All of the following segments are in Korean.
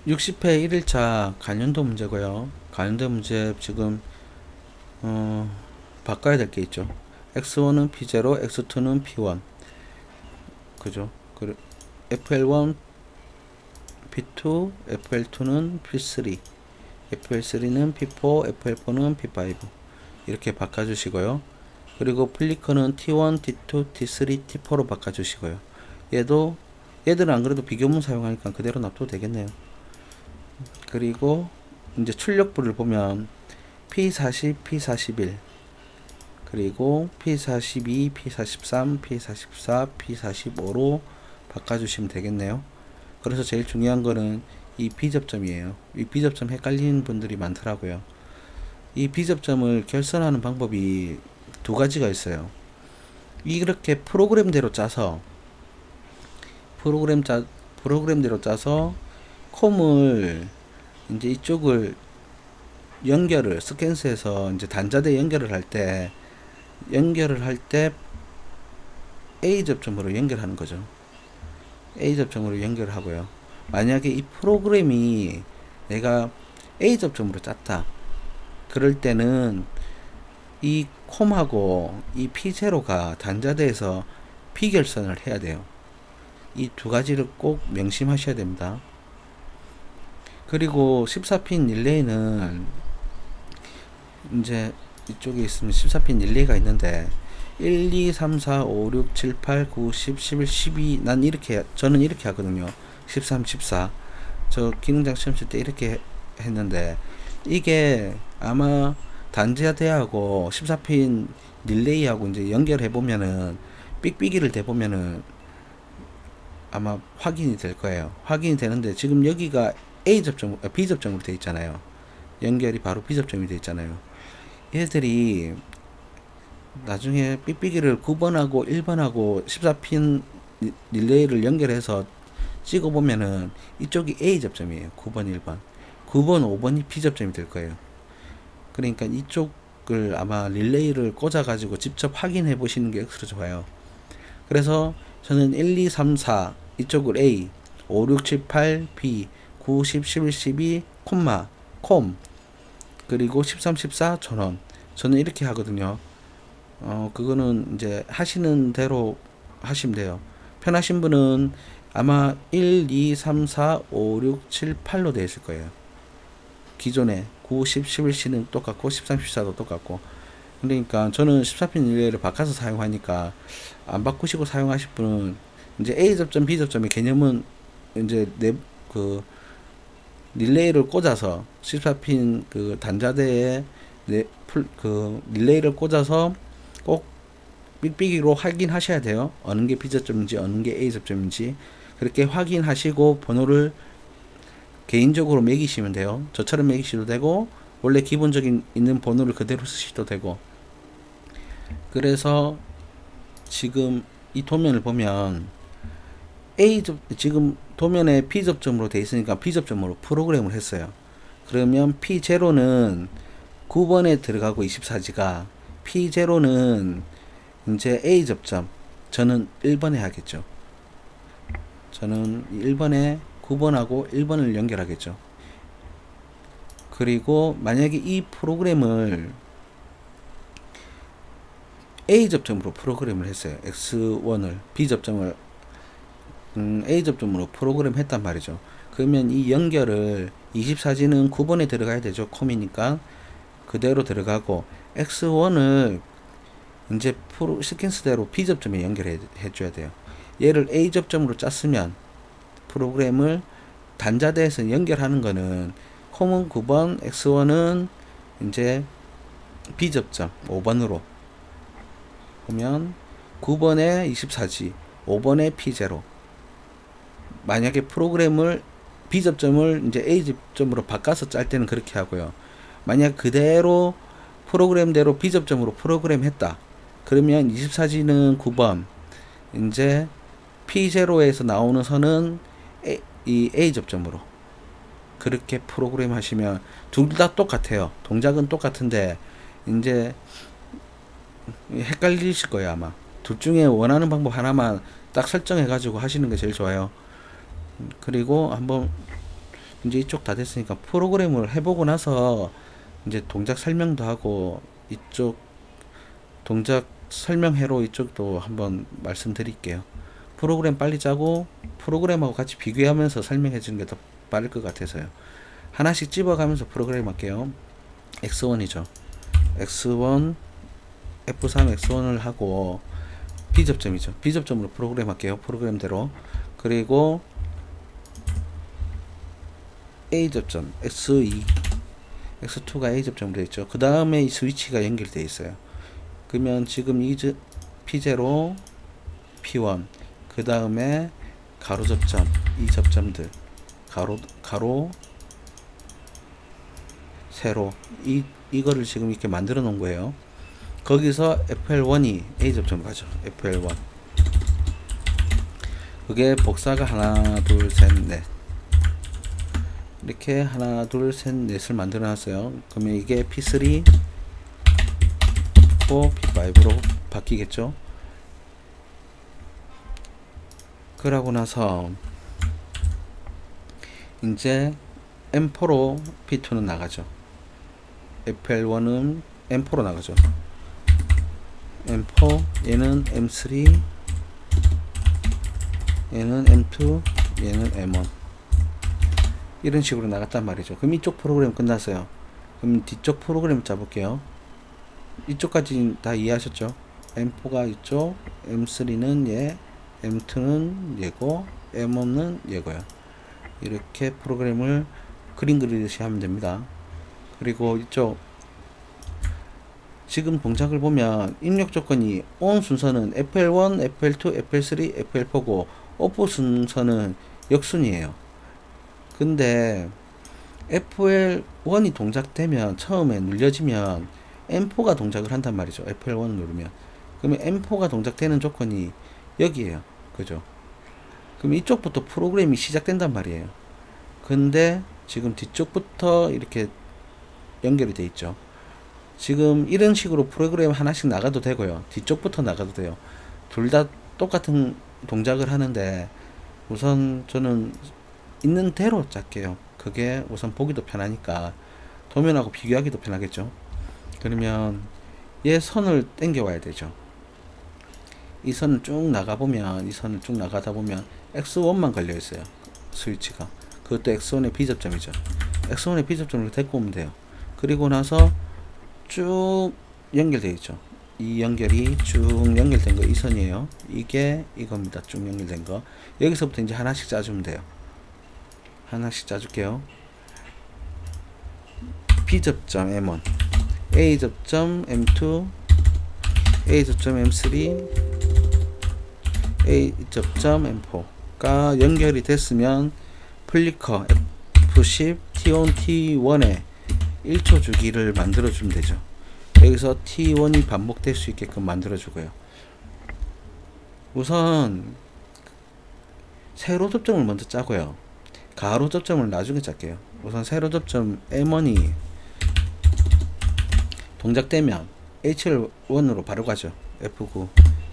60회 1일차 관련도 문제고요. 관련도 문제 지금 바꿔야 될 게 있죠. x1은 p0, x2는 p1. 그죠? 그리고 fl1, p2, fl2는 p3, fl3는 p4, fl4는 p5. 이렇게 바꿔주시고요. 그리고 플리커는 t1, t2, t3, t4로 바꿔주시고요. 얘들은 안 그래도 비교문 사용하니까 그대로 놔둬도 되겠네요. 그리고 이제 출력부를 보면 P40, P41, 그리고 P42, P43, P44, P45로 바꿔주시면 되겠네요. 그래서 제일 중요한 거는 이 B접점이에요. 이 B접점 헷갈리는 분들이 많더라고요. 이 B접점을 결선하는 방법이 두 가지가 있어요. 이렇게 프로그램대로 짜서 콤을 이제 이쪽을 스캔스에서 이제 단자대 연결을 할 때 A 접점으로 연결하는 거죠. A 접점으로 연결하고요. 만약에 이 프로그램이 내가 A 접점으로 짰다. 그럴 때는 이 콤하고 이 P0가 단자대에서 비결선을 해야 돼요. 이 두 가지를 꼭 명심하셔야 됩니다. 그리고 14핀 릴레이는 이제 이쪽에 있으면 14핀 릴레이가 있는데 1, 2, 3, 4, 5, 6, 7, 8, 9, 10, 11, 12 저는 이렇게 하거든요. 13, 14 저 기능장 시험 칠 때 이렇게 했는데 이게 아마 단자대하고 14핀 릴레이하고 이제 연결해 보면은 삑삑이를 대보면은 아마 확인이 될 거예요. 확인이 되는데 지금 여기가 B 접점으로 되어 있잖아요. 연결이 바로 B 접점이 되어 있잖아요. 얘들이 나중에 삑삑이를 9번하고 1번하고 14핀 릴레이를 연결해서 찍어보면은 이쪽이 A 접점이에요. 9번, 1번. 9번, 5번이 B 접점이 될 거예요. 그러니까 이쪽을 아마 릴레이를 꽂아가지고 직접 확인해 보시는 게 extra 좋아요. 그래서 저는 1, 2, 3, 4 이쪽을 A, 5, 6, 7, 8 B, 9, 10, 11, 12 콤 그리고 13, 14 전원. 저는 이렇게 하거든요. 그거는 이제 하시는 대로 하시면 돼요. 편하신 분은 아마 1, 2, 3, 4, 5, 6, 7, 8로 되어 있을 거예요. 기존에 9, 10, 11C는 똑같고 13, 14도 똑같고. 그러니까 저는 14핀 릴레이를 바꿔서 사용하니까 안 바꾸시고 사용하실 분은 이제 A 접점, B 접점의 개념은 이제 그 릴레이를 꽂아서 14핀 그 단자대에 그 릴레이를 꽂아서 꼭 삑삑이로 확인하셔야 돼요. 어느 게 B 접점인지 어느 게 A 접점인지 그렇게 확인하시고 번호를 개인적으로 매기시면 돼요. 저처럼 매기셔도 되고 원래 기본적인 있는 번호를 그대로 쓰셔도 되고. 그래서 지금 이 도면을 보면 지금 도면에 P 접점으로 돼 있으니까 P 접점으로 프로그램을 했어요. 그러면 P0는 9번에 들어가고 24지가 P0는 이제 A 접점 저는 1번에 하겠죠. 저는 1번에 9번하고 1번을 연결하겠죠. 그리고 만약에 이 프로그램을 A 접점으로 프로그램을 했어요. X1을 B 접점을 A 접점으로 프로그램 했단 말이죠. 그러면 이 연결을 24G는 9번에 들어가야 되죠. 콤이니까 그대로 들어가고 X1을 이제 시퀀스대로 B 접점에 연결해 줘야 돼요. 얘를 A 접점으로 짰으면 프로그램을 단자대에서 연결하는 거는 콤은 9번, X1은 이제 B 접점 5번으로 보면 9번에 24G, 5번에 P0. 만약에 프로그램을 B 접점을 이제 A 접점으로 바꿔서 짤 때는 그렇게 하고요. 만약 그대로 프로그램대로 B 접점으로 프로그램 했다. 그러면 24G는 9번, 이제 P0에서 나오는 선은 이 A 접점으로 그렇게 프로그램 하시면 둘 다 똑같아요. 동작은 똑같은데 이제 헷갈리실 거예요 아마. 둘 중에 원하는 방법 하나만 딱 설정해 가지고 하시는 게 제일 좋아요. 그리고 한번 이제 이쪽 다 됐으니까 프로그램을 해보고 나서 이제 동작 설명도 하고 이쪽 동작 설명회로 이쪽도 한번 말씀드릴게요. 프로그램 빨리 짜고 프로그램하고 같이 비교하면서 설명해 주는 게 더 빠를 것 같아서요. 하나씩 집어가면서 프로그램 할게요. X1이죠. X1, F3 X1을 하고 B접점이죠. B접점으로 프로그램 할게요. 프로그램대로. 그리고 A접점, X2, X2가 A접점으로 되어 있죠. 그 다음에 이 스위치가 연결되어 있어요. 그러면 지금 이 P0, P1, 그 다음에 가로 접점, 이 접점들, 가로, 세로, 이거를 지금 이렇게 만들어 놓은 거예요. 거기서 FL1이 A접점으로 가죠. FL1. 그게 복사가 하나, 둘, 셋, 넷. 이렇게 하나, 둘, 셋, 넷을 만들어 놨어요. 그러면 이게 P3, P4, P5로 바뀌겠죠. 그러고 나서 이제 M4로 P2는 나가죠. FL1은 M4로 나가죠. M4, 얘는 M3, 얘는 M2, 얘는 M1. 이런 식으로 나갔단 말이죠. 그럼 이쪽 프로그램 끝났어요. 그럼 뒤쪽 프로그램 짜볼게요. 이쪽까지 다 이해하셨죠? M4가 이쪽, M3는 얘, M2는 얘고, M1은 얘고요. 이렇게 프로그램을 그림 그리듯이 하면 됩니다. 그리고 이쪽 지금 동작을 보면 입력 조건이 ON 순서는 FL1, FL2, FL3, FL4고 OFF 순서는 역순이에요. 근데 FL1이 동작되면 처음에 눌려지면 M4가 동작을 한단 말이죠. FL1을 누르면. 그러면 M4가 동작되는 조건이 여기에요. 그죠? 그럼 이쪽부터 프로그램이 시작된단 말이에요. 근데 지금 뒤쪽부터 이렇게 연결이 돼 있죠. 지금 이런 식으로 프로그램 하나씩 나가도 되고요. 뒤쪽부터 나가도 돼요. 둘 다 똑같은 동작을 하는데 우선 저는 있는 대로 짤게요. 그게 우선 보기도 편하니까 도면하고 비교하기도 편하겠죠. 그러면 얘 선을 당겨 와야 되죠. 이 선을 쭉 나가보면, 이 선을 쭉 나가다 보면 X1만 걸려 있어요. 스위치가. 그것도 X1의 B접점이죠. X1의 B접점을 데리고 오면 돼요. 그리고 나서 쭉 연결되어 있죠. 이 연결이 쭉 연결된 거, 이 선이에요. 이게 이겁니다. 쭉 연결된 거. 여기서부터 이제 하나씩 짜주면 돼요. 하나씩 짜줄게요. B접점 M1, A접점 M2, A접점 M3, A접점 M4가 연결이 됐으면 플리커 F10 T1 T1에 1초 주기를 만들어 주면 되죠. 여기서 T1이 반복될 수 있게끔 만들어 주고요. 우선 세로 접점을 먼저 짜고요. 가로 접점을 나중에 짤게요. 우선 세로 접점 M1이 동작되면 HL1으로 바로 가죠. F9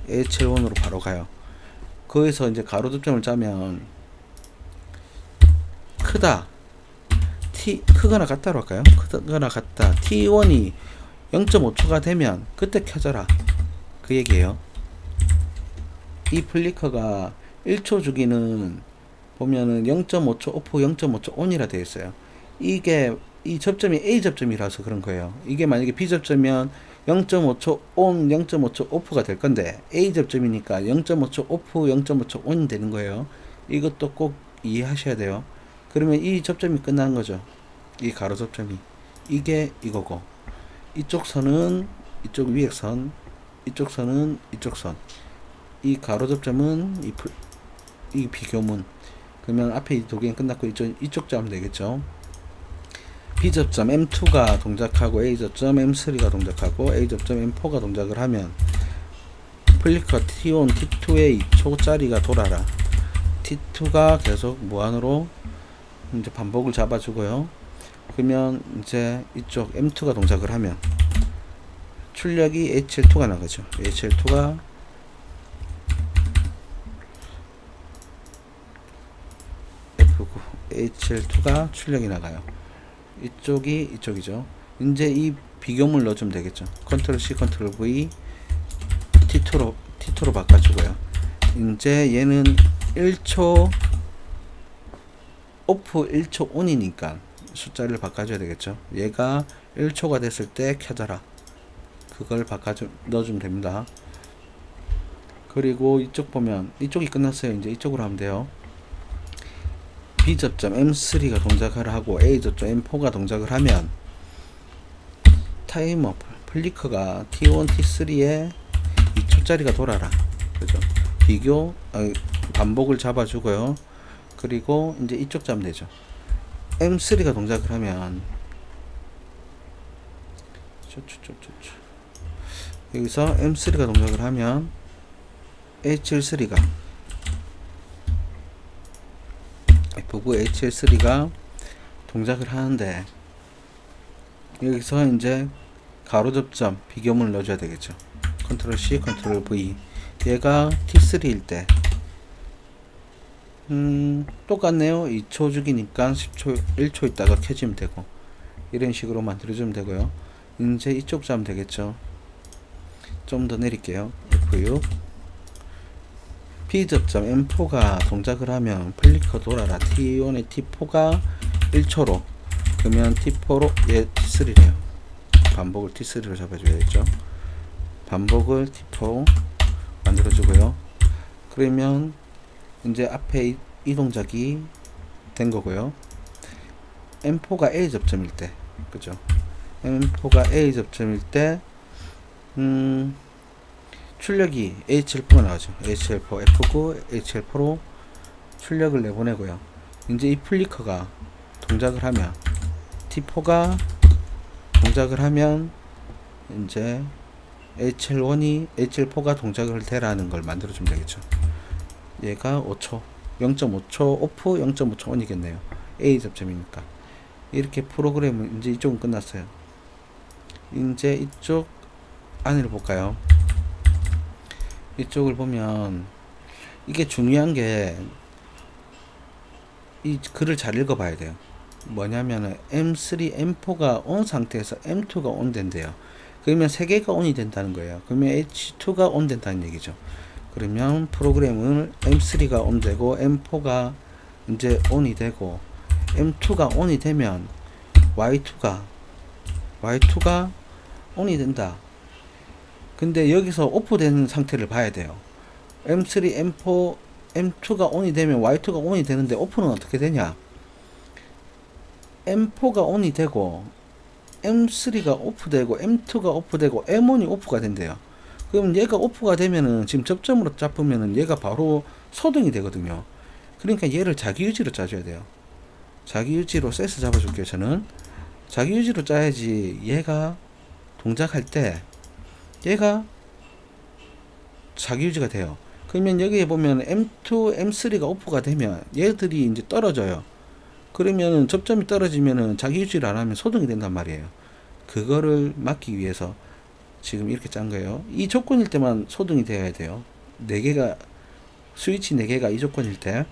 HL1으로 바로 가요. 거기서 이제 가로 접점을 짜면 크다, 크거나 같다로 할까요? 크거나 같다. T1이 0.5초가 되면 그때 켜져라, 그 얘기예요. 이 플리커가 1초 주기는 보면은 0.5초 오프, 0.5초 온이라 되어 있어요. 이게 이 접점이 A 접점이라서 그런 거예요. 이게 만약에 B 접점이면 0.5초 온, 0.5초 오프가 될 건데 A 접점이니까 0.5초 오프, 0.5초 온이 되는 거예요. 이것도 꼭 이해하셔야 돼요. 그러면 이 접점이 끝나는 거죠. 이 가로 접점이. 이게 이거고, 이쪽 선은 이쪽 위에 선, 이쪽 선은 이쪽 선. 이 가로 접점은 이 비교문. 그러면 앞에 이 두 개는 끝났고 이쪽 짜면 되겠죠. B접점 M2가 동작하고 A접점 M3가 동작하고 A접점 M4가 동작을 하면 플리커 T1, T2에 2초짜리가 돌아라. T2가 계속 무한으로 이제 반복을 잡아주고요. 그러면 이제 이쪽 M2가 동작을 하면 출력이 HL2가 나가죠. HL2가 HL2가 출력이 나가요. 이쪽이 이쪽이죠. 이제 이 비교물 넣어주면 되겠죠. 컨트롤 C 컨트롤 V T2로 바꿔주고요. 이제 얘는 1초 오프 1초 온이니까 숫자를 바꿔줘야 되겠죠. 얘가 1초가 됐을 때 켜져라. 그걸 넣어주면 됩니다. 그리고 이쪽 보면 이쪽이 끝났어요. 이제 이쪽으로 하면 돼요. B 접점 M3가 동작을 하고 A 접점 M4가 동작을 하면 타이머 플리커가 T1, T3에 2초짜리가 돌아라. 그죠? 반복을 잡아주고요. 그리고 이제 이쪽 잡으면 되죠. M3가 동작을 하면 여기서 M3가 동작을 하면 HL3가 F9 HL3가 동작을 하는데 여기서 이제 가로 접점 비교문을 넣어줘야 되겠죠. 컨트롤 C 컨트롤 V 얘가 T3일 때 똑같네요. 2초 주기니까 10초 1초 있다가 켜지면 되고 이런 식으로 만들어주면 되고요. 이제 이쪽 잡으면 되겠죠. 좀 더 내릴게요. F6 B 접점 M4가 동작을 하면 플리커 돌아라. T1의 T4가 1초로 그러면 T4로 얘 T3래요. 반복을 T3로 잡아줘야겠죠. 반복을 T4 만들어주고요. 그러면 이제 앞에 이 동작이 된 거고요. M4가 A 접점일 때, 그죠? M4가 A 접점일 때, 출력이 HL4가 나오죠. HL4, F9, HL4로 출력을 내보내고요. 이제 이 플리커가 동작을 하면, T4가 동작을 하면, 이제 HL4가 동작을 되라는 걸 만들어주면 되겠죠. 얘가 5초, 0.5초 오프, 0.5초 온이겠네요. A 접점이니까. 이렇게 프로그램은 이제 이쪽은 끝났어요. 이제 이쪽 안을 볼까요? 이쪽을 보면 이게 중요한 게 이 글을 잘 읽어 봐야 돼요. 뭐냐면은 M3, M4가 온 상태에서 M2가 온 된대요. 그러면 3개가 온이 된다는 거예요. 그러면 H2가 온 된다는 얘기죠. 그러면 프로그램을 M3가 온 되고 M4가 이제 온이 되고 M2가 온이 되면 Y2가 온이 된다. 근데 여기서 오프되는 상태를 봐야 돼요. M3, M4, M2가 온이 되면 Y2가 온이 되는데 오프는 어떻게 되냐? M4가 온이 되고 M3가 오프되고 M2가 오프되고 M1이 오프가 된대요. 그럼 얘가 오프가 되면은 지금 접점으로 잡으면은 얘가 바로 소등이 되거든요. 그러니까 얘를 자기유지로 짜줘야 돼요. 자기유지로 세스 잡아줄게요. 저는 자기유지로 짜야지 얘가 동작할 때 얘가 자기유지가 돼요. 그러면 여기에 보면 M2, M3가 오프가 되면 얘들이 이제 떨어져요. 그러면은 접점이 떨어지면은 자기유지를 안 하면 소등이 된단 말이에요. 그거를 막기 위해서 지금 이렇게 짠 거예요. 이 조건일 때만 소등이 되어야 돼요. 4개가 스위치 4개가 이 조건일 때.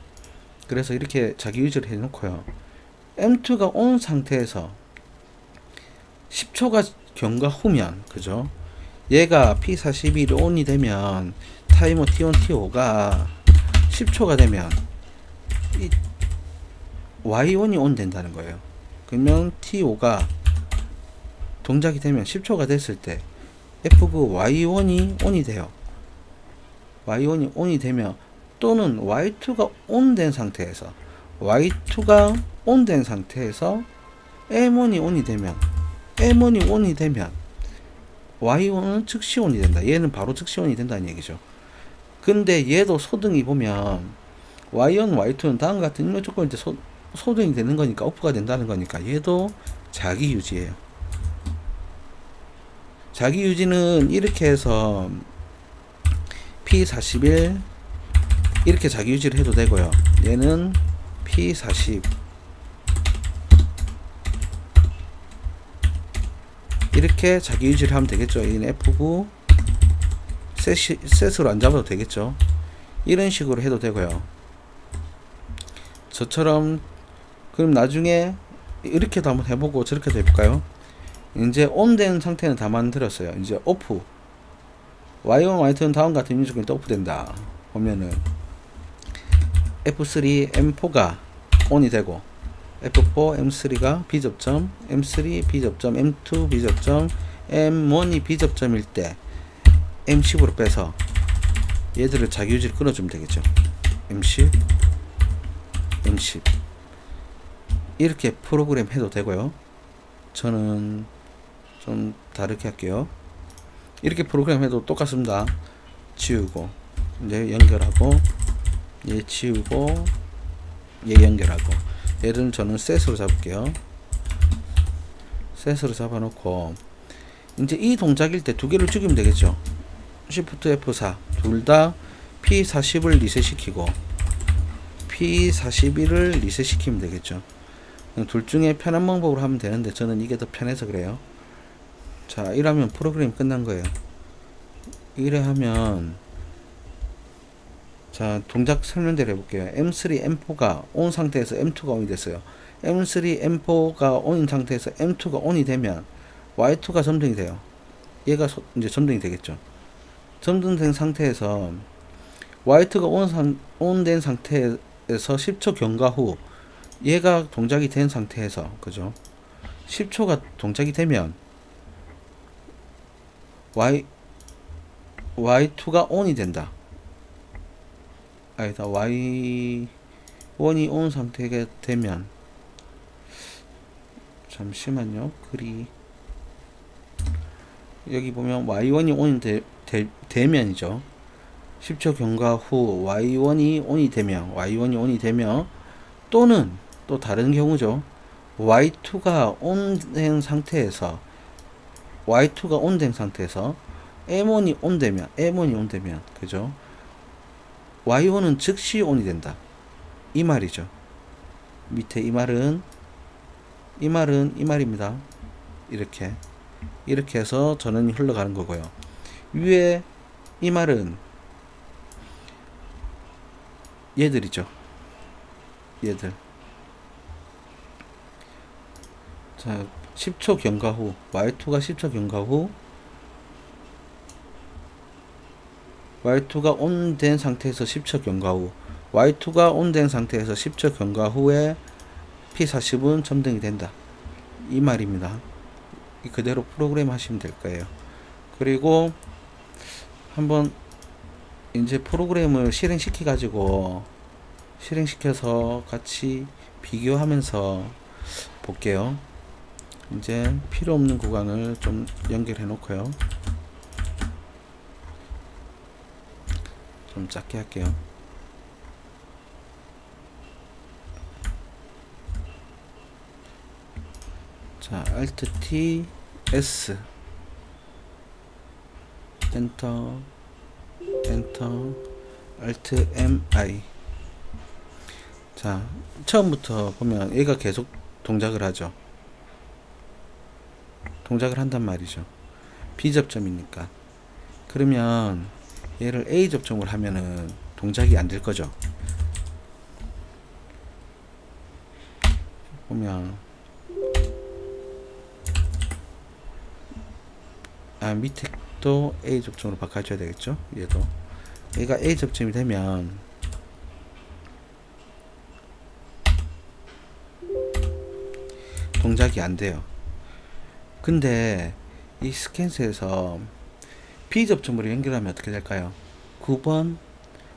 그래서 이렇게 자기유지를 해 놓고요. M2가 온 상태에서 10초가 경과 후면, 그죠? 얘가 P41이 온이 되면 타이머 T1, T5가 10초가 되면 이 Y1이 온 된다는 거예요. 그러면 T5가 동작이 되면 10초가 됐을 때 F9 Y1이 온이 돼요. Y1이 온이 되면 또는 Y2가 온 된 상태에서 Y2가 온 된 상태에서 M1이 온이 되면 M1이 온이 되면 Y1은 즉시 온이 된다. 얘는 바로 즉시 온이 된다는 얘기죠. 근데 얘도 소등이 보면 Y1, Y2는 다음과 같은 인력 조건일 때 소등이 되는 거니까 오프가 된다는 거니까 얘도 자기 유지예요. 자기 유지는 이렇게 해서 P41 이렇게 자기 유지를 해도 되고요. 얘는 P40 이렇게 자기 유지를 하면 되겠죠. 얘는 F9 셋으로 안 잡아도 되겠죠. 이런 식으로 해도 되고요. 저처럼 그럼 나중에 이렇게도 한번 해보고 저렇게도 해볼까요? 이제 온 된 상태는 다 만들었어요. 이제 오프, Y1, Y2는 다음 같은 인수적인 또 오프된다 보면은 F3, M4가 ON이 되고 F4, M3가 B접점, M3 B접점, M2 B접점, M1이 B접점일 때 M10으로 빼서 얘들을 자기유지를 끊어주면 되겠죠. M10, M10 이렇게 프로그램 해도 되고요. 저는 좀 다르게 할게요. 이렇게 프로그램 해도 똑같습니다. 지우고 이제 연결하고 얘 지우고 얘 연결하고 얘를 저는 셋으로 잡을게요. 셋으로 잡아놓고 이제 이 동작일 때 두 개를 죽이면 되겠죠. Shift F4 둘 다 P40을 리셋시키고 P41을 리셋시키면 되겠죠. 둘 중에 편한 방법으로 하면 되는데 저는 이게 더 편해서 그래요. 자, 이러면 프로그램이 끝난 거예요. 이래 하면 자, 동작 설명대로 해볼게요. M3, M4가 온 상태에서 M2가 ON이 됐어요. M3, M4가 ON인 상태에서 M2가 ON이 되면 Y2가 점등이 돼요. 얘가 이제 점등이 되겠죠. 점등된 상태에서 Y2가 온된 상태에서 10초 경과 후 얘가 동작이 된 상태에서 그죠? 10초가 동작이 되면 Y2가 ON이 된다. 아니다. Y1이 ON 상태가 되면 잠시만요. 글이 여기 보면 Y1이 ON이 되면이죠. 10초 경과 후 Y1이 ON이 되면 또는 또 다른 경우죠. Y2가 ON된 상태에서 M1이 온되면 그죠? Y1은 즉시 ON이 된다. 이 말이죠. 밑에 이 말은 이 말입니다. 이렇게 해서 전원이 흘러가는 거고요. 위에 이 말은 얘들이죠. 얘들. 자, 10초 경과 후 Y2가 10초 경과 후 Y2가 온된 상태에서 10초 경과 후 Y2가 온된 상태에서 10초 경과 후에 P40은 점등이 된다. 이 말입니다. 그대로 프로그램 하시면 될 거예요. 그리고 한번 이제 프로그램을 실행시켜서 같이 비교하면서 볼게요. 이제 필요 없는 구간을 좀 연결해 놓고요. 좀 작게 할게요. 자, Alt T S 엔터 Alt M I. 자, 처음부터 보면 얘가 계속 동작을 하죠. 동작을 한단 말이죠. B접점이니까. 그러면 얘를 A접점으로 하면은 동작이 안 될 거죠. 보면 밑에 또 A접점으로 바꿔줘야 되겠죠. 얘가 A접점이 되면 동작이 안 돼요. 근데 이 스캔스에서 B접점으로 연결하면 어떻게 될까요? 9번,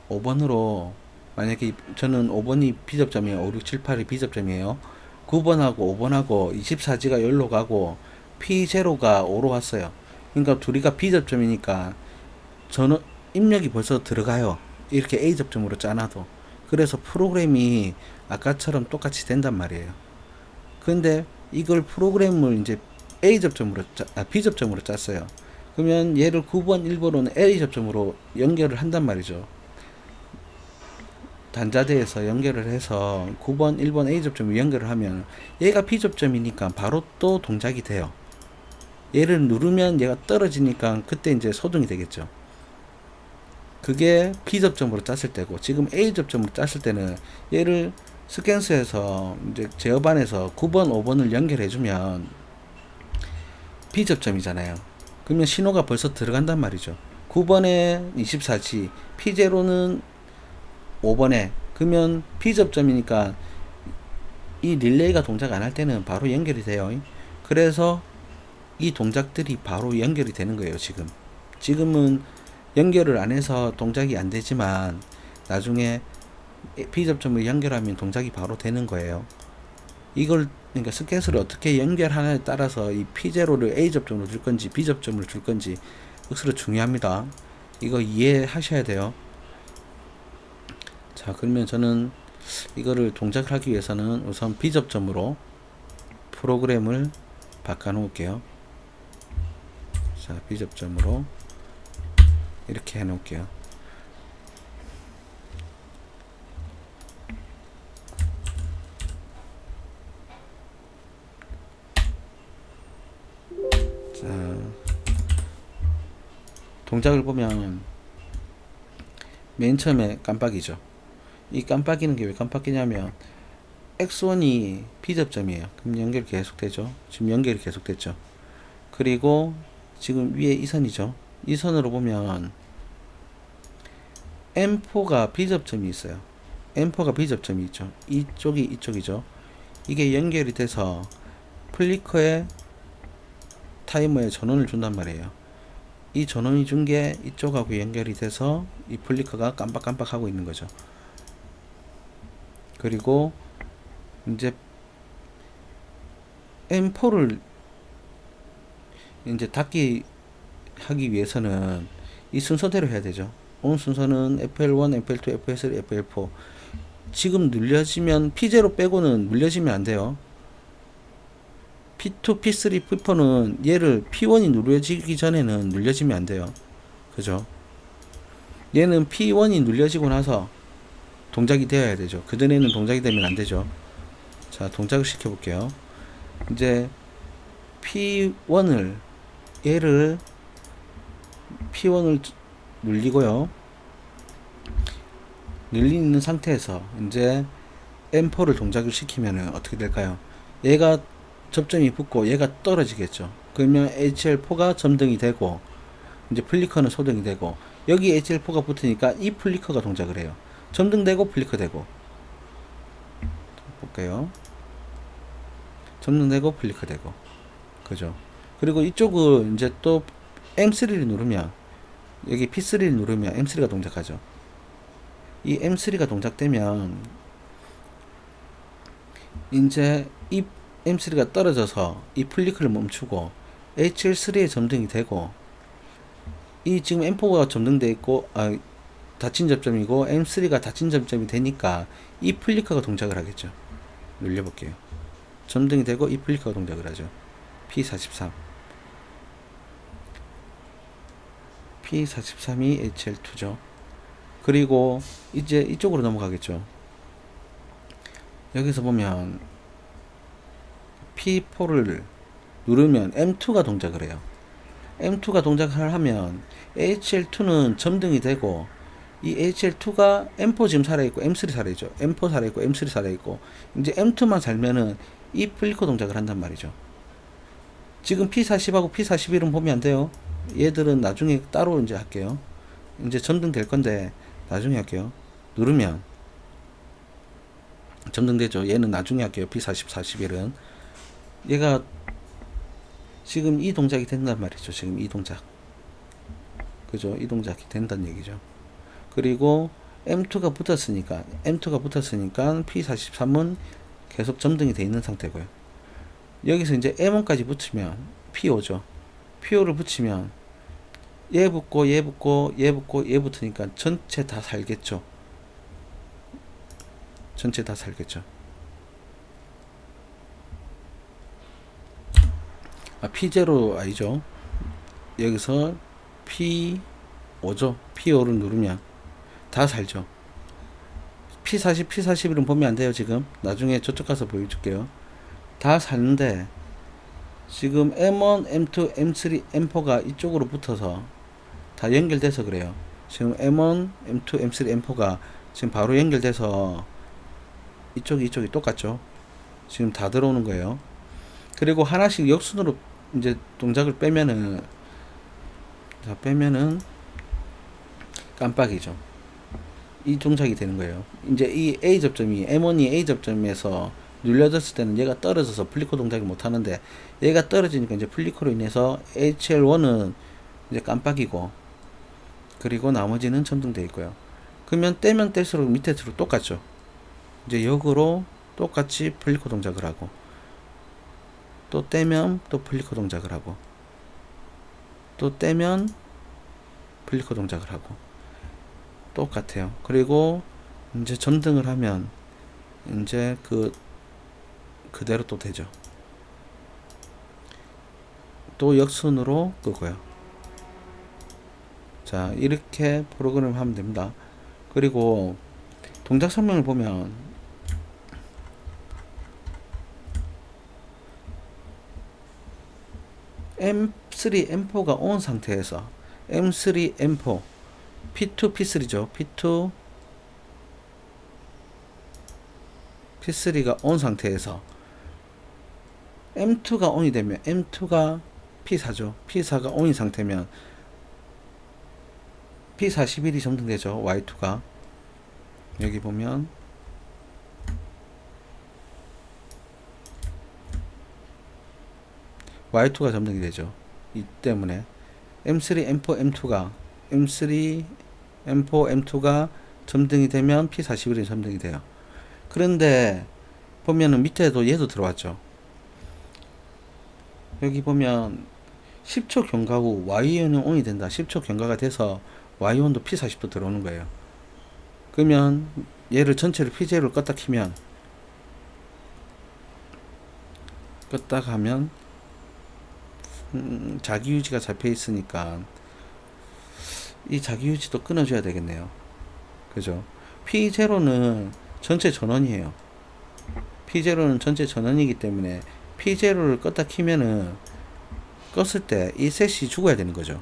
5번으로 만약에 저는 5번이 B접점이에요. 5, 6, 7, 8이 B접점이에요. 9번하고 5번하고 24G가 여기로 가고 P0가 5로 왔어요. 그러니까 둘이가 B접점이니까 저는 입력이 벌써 들어가요. 이렇게 A접점으로 짜놔도. 그래서 프로그램이 아까처럼 똑같이 된단 말이에요. 근데 이걸 프로그램을 이제 B접점으로 짰어요. 그러면 얘를 9번, 1번은 A접점으로 연결을 한단 말이죠. 단자대에서 연결을 해서 9번, 1번 A접점을 연결을 하면 얘가 B접점이니까 바로 또 동작이 돼요. 얘를 누르면 얘가 떨어지니까 그때 이제 소등이 되겠죠. 그게 B접점으로 짰을 때고, 지금 A접점으로 짰을 때는 얘를 스캔스에서 이제 제어반에서 9번, 5번을 연결해주면 비접점이잖아요. 그러면 신호가 벌써 들어간단 말이죠. 9번에 24G, P0는 5번에, 그러면 비접점이니까 이 릴레이가 동작 안 할 때는 바로 연결이 돼요. 그래서 이 동작들이 바로 연결이 되는 거예요. 지금은 연결을 안 해서 동작이 안 되지만 나중에 B접점을 연결하면 동작이 바로 되는 거예요. 이걸 그러니까 스캔스를 어떻게 연결하냐에 따라서 이 P0를 A접점으로 줄 건지 B접점으로 줄 건지 억수로 중요합니다. 이거 이해하셔야 돼요. 자, 그러면 저는 이거를 동작을 하기 위해서는 우선 B접점으로 프로그램을 바꿔 놓을게요. 자, B접점으로 이렇게 해 놓을게요. 자, 동작을 보면 맨 처음에 깜빡이죠. 이 깜빡이는 게 왜 깜빡이냐면 X1이 B접점이에요. 그럼 연결이 계속되죠. 지금 연결이 계속됐죠. 그리고 지금 위에 이 선이죠. 이 선으로 보면 M4가 B접점이 있어요. M4가 B접점이 있죠. 이쪽이 이쪽이죠. 이게 연결이 돼서 플리커에 타이머에 전원을 준단 말이에요. 이 전원이 준 게 이쪽하고 연결이 돼서 이 플리커가 깜빡깜빡 하고 있는 거죠. 그리고 이제 M4를 이제 닫기 하기 위해서는 이 순서대로 해야 되죠. 오늘 순서는 FL1, FL2, FL3, FL4. 지금 눌려지면 P0 빼고는 눌려지면 안 돼요. P2, P3, P4는 얘를 P1이 눌려지기 전에는 눌려지면 안 돼요. 그죠? 얘는 P1이 눌려지고 나서 동작이 되어야 되죠. 그전에는 동작이 되면 안 되죠. 자, 동작을 시켜 볼게요. 이제 P1을 얘를 P1을 눌리고요. 눌리는 상태에서 이제 M4를 동작을 시키면 어떻게 될까요? 얘가 접점이 붙고 얘가 떨어지겠죠. 그러면 HL4가 점등이 되고 이제 플리커는 소등이 되고 여기 HL4가 붙으니까 이 플리커가 동작을 해요. 점등되고 플리커 되고 볼게요. 점등되고 플리커 되고 그죠? 그리고 이쪽은 이제 또 M3를 누르면 여기 P3를 누르면 M3가 동작하죠. 이 M3가 동작되면 이제 이 M3가 떨어져서 이 플리커를 멈추고 HL3에 점등이 되고 이 지금 M4가 점등되어 있고 닫힌 접점이고 M3가 닫힌 접점이 되니까 이 플리커가 동작을 하겠죠. 눌려볼게요. 점등이 되고 이 플리커가 동작을 하죠. P43 P43이 HL2죠. 그리고 이제 이쪽으로 넘어가겠죠. 여기서 보면 P4를 누르면 M2가 동작을 해요. M2가 동작을 하면 HL2는 점등이 되고 이 HL2가 M4 지금 살아있고 M3 살아있죠. M4 살아있고 M3 살아있고 이제 M2만 살면은 이 플리커 동작을 한단 말이죠. 지금 P40하고 P41은 보면 안 돼요. 얘들은 나중에 따로 이제 할게요. 이제 점등될 건데 나중에 할게요. 누르면 점등되죠. 얘는 나중에 할게요. P40, 41은 얘가 지금 이 동작이 된단 말이죠. 지금 이 동작 그죠? 이 동작이 된다는 얘기죠. 그리고 M2가 붙었으니까 P43은 계속 점등이 되어 있는 상태고요. 여기서 이제 M1까지 붙이면 P5죠. P5를 붙이면 얘 붙고 얘 붙고 얘 붙고 얘 붙으니까 전체 다 살겠죠. 전체 다 살겠죠. P0 아니죠. 여기서 P5죠. P5를 누르면 다 살죠. P40, P41은 보면 안 돼요. 지금 나중에 저쪽 가서 보여줄게요. 다 사는데 지금 M1, M2, M3, M4가 이쪽으로 붙어서 다 연결돼서 그래요. 지금 M1, M2, M3, M4가 지금 바로 연결돼서 이쪽이 똑같죠. 지금 다 들어오는 거예요. 그리고 하나씩 역순으로 이제 동작을 빼면은, 자, 빼면은 깜빡이죠. 이 동작이 되는 거예요. 이제 이 A 접점이 M1이 A 접점에서 눌려졌을 때는 얘가 떨어져서 플리코 동작이 못 하는데, 얘가 떨어지니까 이제 플리코로 인해서 HL1은 이제 깜빡이고, 그리고 나머지는 점등되어 있고요. 그러면 떼면 뗄수록 밑에서 똑같죠. 이제 역으로 똑같이 플리코 동작을 하고, 또 떼면 또 플리코 동작을 하고, 또 떼면 플리코 동작을 하고, 똑같아요. 그리고 이제 점등을 하면 이제 그대로 또 되죠. 또 역순으로 끄고요. 자, 이렇게 프로그램을 하면 됩니다. 그리고 동작 설명을 보면 M3, M4가 온 상태에서 M3, M4, P2, P3죠. P2, P3가 온 상태에서 M2가 온이 되면 M2가 P4죠. P4가 온인 상태면 P41이 점등되죠. Y2가. 여기 보면 Y2가 점등이 되죠. 이 때문에 M3, M4, M2가 M3, M4, M2가 점등이 되면 P41이 점등이 돼요. 그런데 보면은 밑에도 얘도 들어왔죠. 여기 보면 10초 경과 후 Y1은 ON이 된다. 10초 경과가 돼서 Y1도 P40도 들어오는 거예요. 그러면 얘를 전체를 P0를 껐다 키면, 껐다 가면 자기유지가 잡혀 있으니까 이 자기유지도 끊어줘야 되겠네요. 그죠? P0는 전체 전원이에요. P0는 전체 전원이기 때문에 P0를 껐다 키면은, 껐을 때 이 셋이 죽어야 되는 거죠.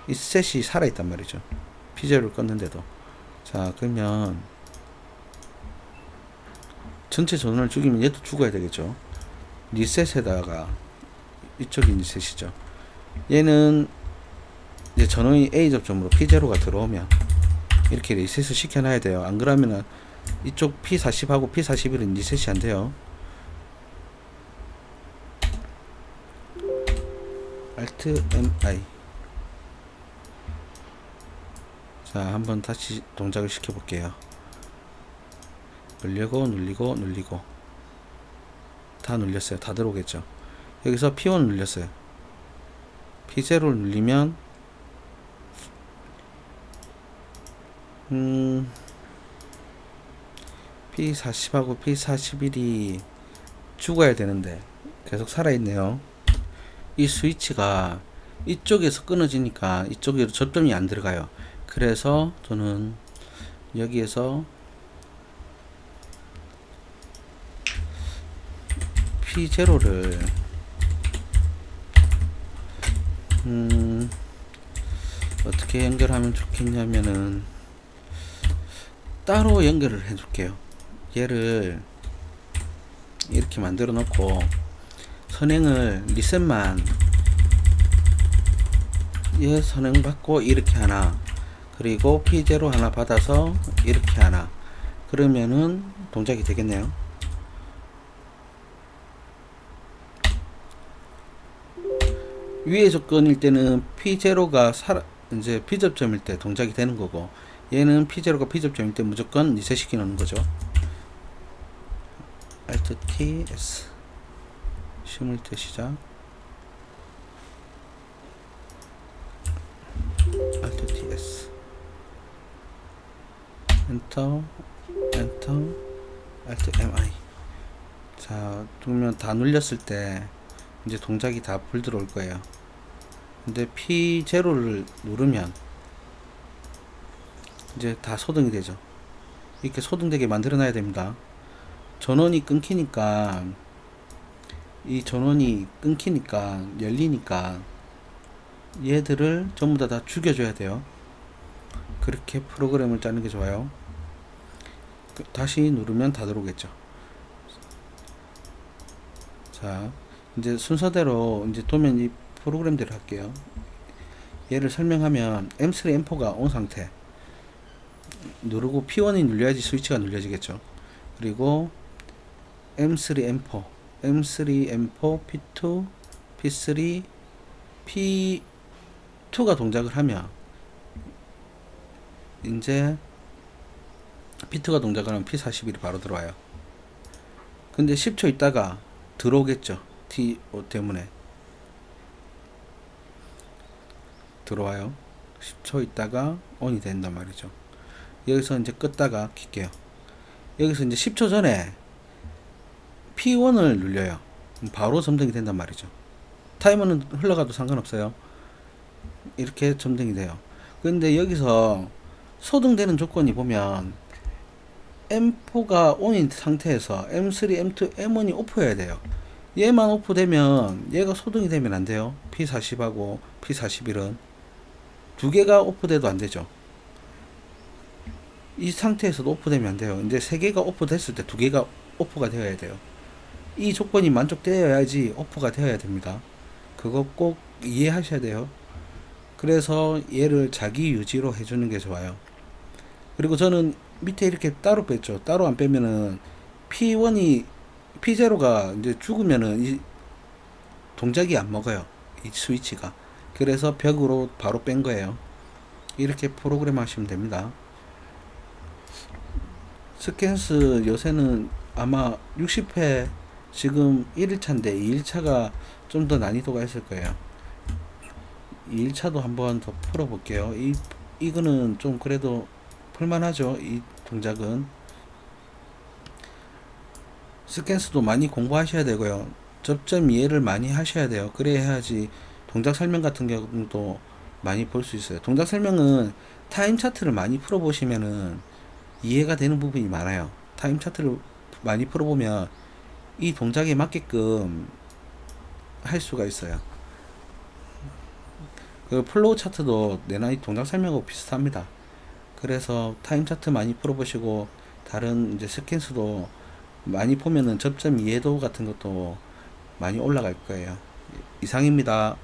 이 셋이 살아있단 말이죠. P0를 껐는데도. 자, 그러면 전체 전원을 죽이면 얘도 죽어야 되겠죠. 리셋에다가 이쪽이 리셋이죠. 얘는 이제 전원이 A 접점으로 P0가 들어오면 이렇게 리셋을 시켜놔야 돼요. 안 그러면은 이쪽 P40하고 P41은 리셋이 안 돼요. Alt MI. 자, 한번 다시 동작을 시켜 볼게요. 눌리고 눌리고 눌리고 다 눌렸어요. 다 들어오겠죠. 여기서 P1 눌렸어요. P0를 눌리면 P40하고 P41이 죽어야 되는데 계속 살아있네요. 이 스위치가 이쪽에서 끊어지니까 이쪽으로 접점이 안 들어가요. 그래서 저는 여기에서 P0를 어떻게 연결하면 좋겠냐면은 따로 연결을 해 줄게요. 얘를 이렇게 만들어 놓고 선행을 리셋만 얘 선행 받고 이렇게 하나, 그리고 P0 하나 받아서 이렇게 하나, 그러면은 동작이 되겠네요. 위의 조건일 때는 P0가 이제 P접점일 때 동작이 되는 거고, 얘는 P0가 P접점일 때 무조건 리셋 시켜 놓는 거죠. Alt T S 시뮬트 시작. Alt T S 엔터 엔터 Alt MI. 자, 그러면 다 눌렸을 때 이제 동작이 다 불 들어올 거예요. 근데 P0를 누르면 이제 다 소등이 되죠. 이렇게 소등되게 만들어 놔야 됩니다. 전원이 끊기니까, 이 전원이 끊기니까 열리니까 얘들을 전부 다 죽여줘야 돼요. 그렇게 프로그램을 짜는 게 좋아요. 다시 누르면 다 들어오겠죠. 자, 이제 순서대로 이제 도면 이 프로그램대로 할게요. 얘를 설명하면 M3, M4가 온 상태 누르고 P1이 눌려야지 스위치가 눌려지겠죠. 그리고 M3, M4, M3, M4, P2, P3, P2가 동작을 하면 이제 P2가 동작을 하면 P41이 바로 들어와요. 근데 10초 있다가 들어오겠죠. TO 때문에 들어와요. 10초 있다가 ON이 된단 말이죠. 여기서 이제 껐다가 킬게요. 여기서 이제 10초 전에 P1을 눌려요. 바로 점등이 된단 말이죠. 타이머는 흘러가도 상관없어요. 이렇게 점등이 돼요. 근데 여기서 소등되는 조건이 보면 M4가 ON인 상태에서 M3, M2, M1이 오프여야 돼요. 얘만 오프되면 얘가 소등이 되면 안 돼요. P40하고 P41은 두 개가 오프돼도 안 되죠. 이 상태에서도 오프되면 안 돼요. 이제 세 개가 오프됐을 때 두 개가 오프가 되어야 돼요. 이 조건이 만족되어야지 오프가 되어야 됩니다. 그거 꼭 이해하셔야 돼요. 그래서 얘를 자기 유지로 해주는 게 좋아요. 그리고 저는 밑에 이렇게 따로 뺐죠. 따로 안 빼면은 P1이 P0가 이제 죽으면은 이 동작이 안 먹어요. 이 스위치가. 그래서 벽으로 바로 뺀 거예요. 이렇게 프로그램 하시면 됩니다. 스캔스 요새는 아마 60회 지금 1일차인데 2일차가 좀 더 난이도가 있을 거예요. 2일차도 한번 더 풀어볼게요. 이거는 좀 그래도 풀만하죠. 이 동작은. 스캔스도 많이 공부하셔야 되고요. 접점 이해를 많이 하셔야 돼요. 그래야지 동작 설명 같은 경우도 많이 볼 수 있어요. 동작 설명은 타임 차트를 많이 풀어보시면은 이해가 되는 부분이 많아요. 타임 차트를 많이 풀어보면 이 동작에 맞게끔 할 수가 있어요. 그 플로우 차트도 내나 이 동작 설명하고 비슷합니다. 그래서 타임 차트 많이 풀어보시고 다른 이제 스캔스도 많이 보면은 접점 이해도 같은 것도 많이 올라갈 거예요. 이상입니다.